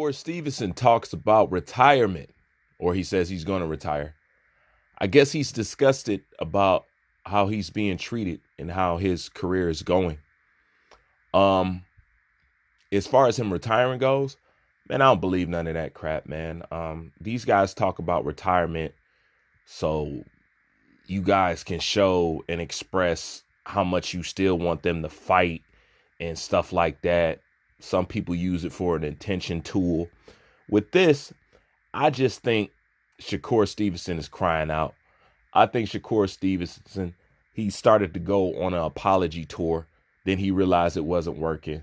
Shakur Stevenson talks about retirement, or he says he's going to retire, I guess he's disgusted about how he's being treated and how his career is going. As far as him retiring goes, man, I don't believe none of that crap, man. These guys talk about retirement so you guys can show and express how much you still want them to fight and stuff like that. Some people use it for an intention tool. With this, I just think Shakur Stevenson is crying out. I think Shakur Stevenson, he started to go on an apology tour. Then he realized it wasn't working.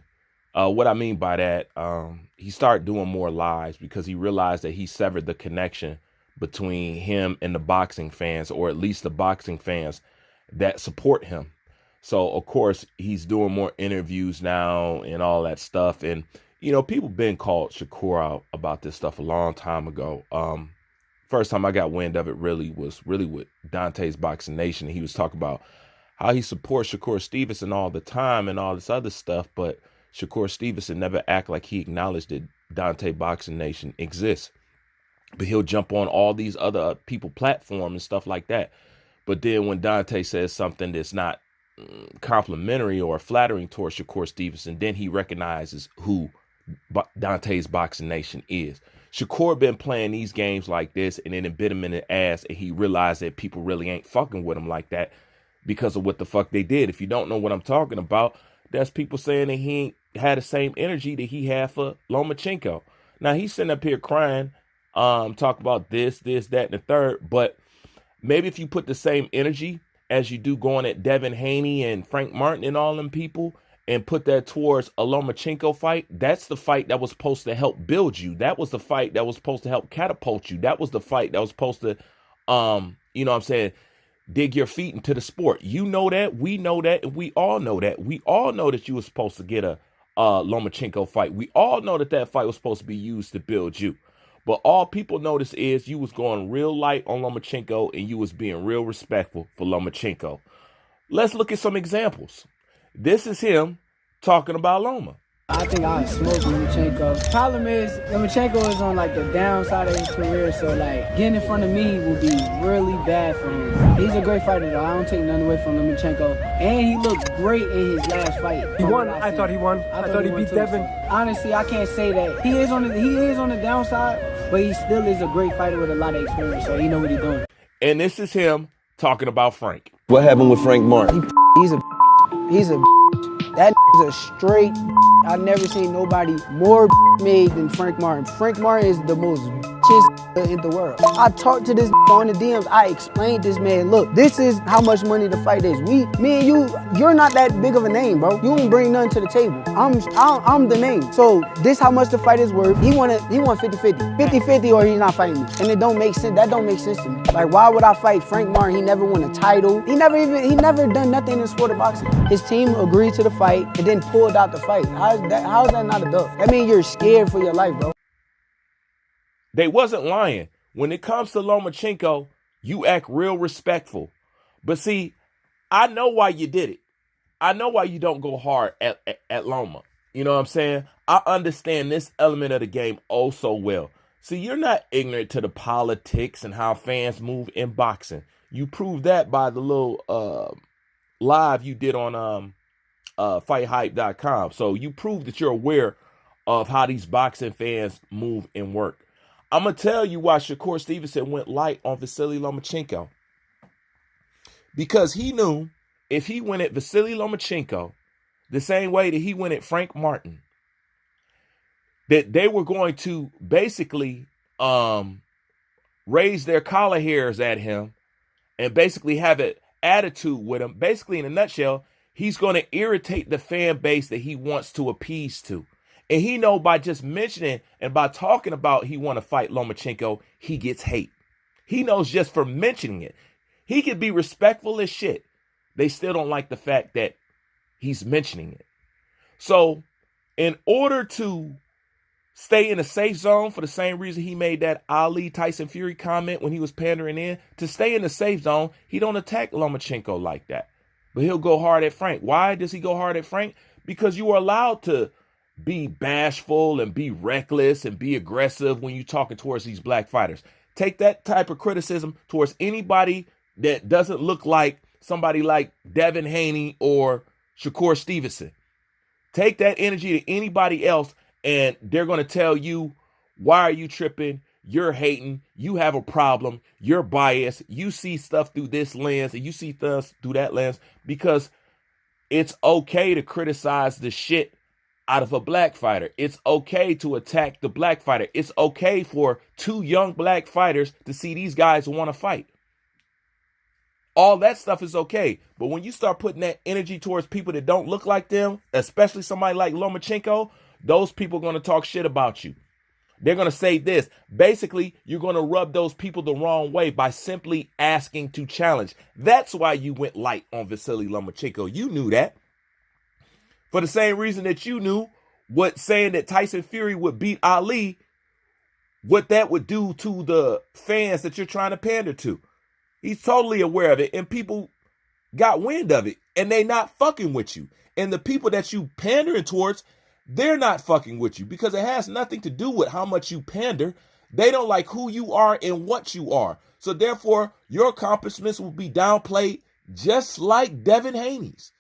What I mean by that, he started doing more lives because he realized that he severed the connection between him and the boxing fans, or at least the boxing fans that support him. So, of course, he's doing more interviews now and all that stuff. And, you know, people been called Shakur out about this stuff a long time ago. First time I got wind of it was with Dante's Boxing Nation. He was talking about how he supports Shakur Stevenson all the time and all this other stuff. But Shakur Stevenson never act like he acknowledged that Dante Boxing Nation exists. But he'll jump on all these other people platforms and stuff like that. But then when Dante says something that's not complimentary or flattering towards Shakur Stevenson, then he recognizes who Dante's Boxing Nation is. Shakur been playing these games like this, and then it bit him in the ass, and he realized that people really ain't fucking with him like that because of what the fuck they did. If you don't know what I'm talking about, that's people saying that he ain't had the same energy that he had for Lomachenko. Now he's sitting up here crying, talk about this, that, and the third. But maybe if you put the same energy as you do going at Devin Haney and Frank Martin and all them people, and put that towards a Lomachenko fight, that's the fight that was supposed to help build you. That was the fight that was supposed to help catapult you. That was the fight that was supposed to, you know what I'm saying, dig your feet into the sport. You know that, we know that, and we all know that. We all know that you were supposed to get a Lomachenko fight. We all know that that fight was supposed to be used to build you. But all people notice is you was going real light on Lomachenko and you was being real respectful for Lomachenko. Let's look at some examples. This is him talking about Loma. I think I smoke Lomachenko. Problem is, Lomachenko is on like the downside of his career, so like getting in front of me will be really bad for him. He's a great fighter though. I don't take nothing away from Lomachenko, and he looked great in his last fight. He won. I thought he won. I thought he beat Devin. Honestly, I can't say that. He is on the downside, but he still is a great fighter with a lot of experience, so he know what he's doing. And this is him talking about Frank. What happened with Frank Martin? He's a that is a straight. I've never seen nobody more made than Frank Martin. Frank Martin is the most in the world. I talked to this on the DMs. I explained this man, look, this is how much money the fight is. Me and you're not that big of a name, bro. You don't bring nothing to the table. I'm the name. So this how much the fight is worth. He won 50-50. 50-50 or he's not fighting me. And it don't make sense. That don't make sense to me. Like, why would I fight Frank Martin? He never won a title. He never done nothing in the sport of boxing. His team agreed to the fight and then pulled out the fight. How is that not a dub? That means you're scared for your life, bro. They wasn't lying. When it comes to Lomachenko, you act real respectful. But see, I know why you did it. I know why you don't go hard at Loma. You know what I'm saying? I understand this element of the game oh so well. See, you're not ignorant to the politics and how fans move in boxing. You proved that by the little live you did on fighthype.com. So you proved that you're aware of how these boxing fans move and work. I'm going to tell you why Shakur Stevenson went light on Vasily Lomachenko. Because he knew if he went at Vasily Lomachenko the same way that he went at Frank Martin, that they were going to basically raise their collar hairs at him and basically have an attitude with him. Basically, in a nutshell, he's going to irritate the fan base that he wants to appease to. And he know by just mentioning and by talking about he want to fight Lomachenko, he gets hate. He knows just for mentioning it. He could be respectful as shit. They still don't like the fact that he's mentioning it. So in order to stay in a safe zone, for the same reason he made that Ali Tyson Fury comment when he was pandering in, to stay in the safe zone, he don't attack Lomachenko like that. But he'll go hard at Frank. Why does he go hard at Frank? Because you are allowed to be bashful and be reckless and be aggressive when you're talking towards these black fighters. Take that type of criticism towards anybody that doesn't look like somebody like Devin Haney or Shakur Stevenson. Take that energy to anybody else and they're going to tell you, why are you tripping? You're hating. You have a problem. You're biased. You see stuff through this lens and you see stuff through that lens, because it's okay to criticize the shit out of a black fighter. It's okay to attack the black fighter. It's okay for two young black fighters to see these guys want to fight. All that stuff is okay. But when you start putting that energy towards people that don't look like them, especially somebody like Lomachenko, those people are going to talk shit about you. They're going to say this. Basically, you're going to rub those people the wrong way by simply asking to challenge. That's why you went light on Vasily Lomachenko. You knew that. For the same reason that you knew what saying that Tyson Fury would beat Ali, what that would do to the fans that you're trying to pander to. He's totally aware of it, and people got wind of it, and they not fucking with you. And the people that you pandering towards, they're not fucking with you, because it has nothing to do with how much you pander. They don't like who you are and what you are. So therefore, your accomplishments will be downplayed just like Devin Haney's.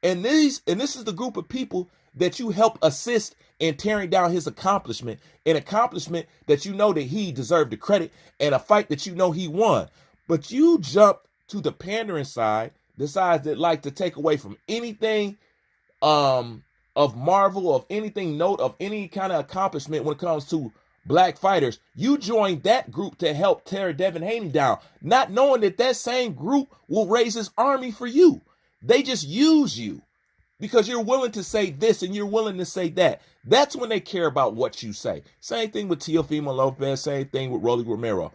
And this is the group of people that you help assist in tearing down his accomplishment, an accomplishment that you know that he deserved the credit, and a fight that you know he won. But you jump to the pandering side, the sides that like to take away from anything of marvel, of anything note, of any kind of accomplishment when it comes to black fighters. You joined that group to help tear Devin Haney down, not knowing that that same group will raise his army for you. They just use you because you're willing to say this and you're willing to say that. That's when they care about what you say. Same thing with Teofimo Lopez, same thing with Rolly Romero.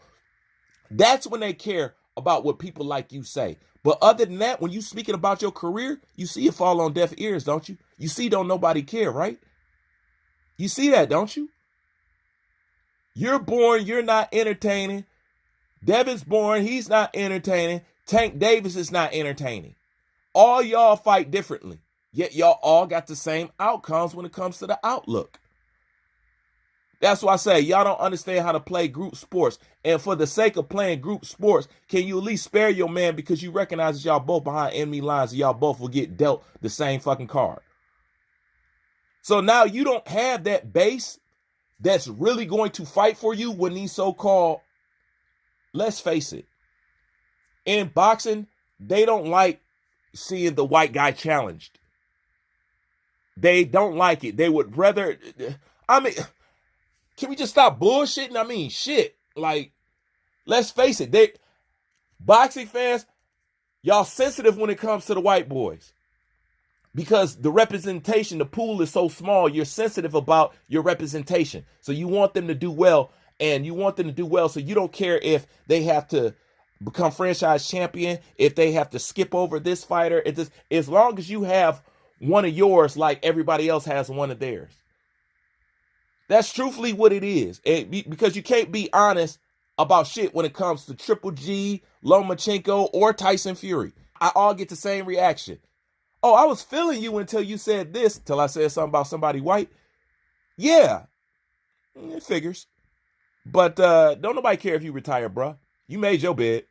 That's when they care about what people like you say. But other than that, when you speaking about your career, you see it fall on deaf ears, don't you? You see don't nobody care, right? You see that, don't you? You're born, you're not entertaining. Devin's born, he's not entertaining. Tank Davis is not entertaining. All y'all fight differently, yet y'all all got the same outcomes when it comes to the outlook. That's why I say y'all don't understand how to play group sports. And for the sake of playing group sports, can you at least spare your man, because you recognize that y'all both behind enemy lines and y'all both will get dealt the same fucking card. So now you don't have that base that's really going to fight for you when these so-called, let's face it, in boxing, they don't like seeing the white guy challenged. They don't like it. They would rather, I mean, can we just stop bullshitting? I mean, shit. Like, let's face it. Boxing fans, y'all sensitive when it comes to the white boys. Because the representation, the pool is so small, you're sensitive about your representation. So you want them to do well, and you want them to do well, so you don't care if they have to become franchise champion, if they have to skip over this fighter. As long as you have one of yours like everybody else has one of theirs. That's truthfully what it is. Because you can't be honest about shit when it comes to Triple G, Lomachenko, or Tyson Fury. I all get the same reaction. Oh, I was feeling you until you said this, till I said something about somebody white. Yeah, it figures. But don't nobody care if you retire, bruh. You made your bed.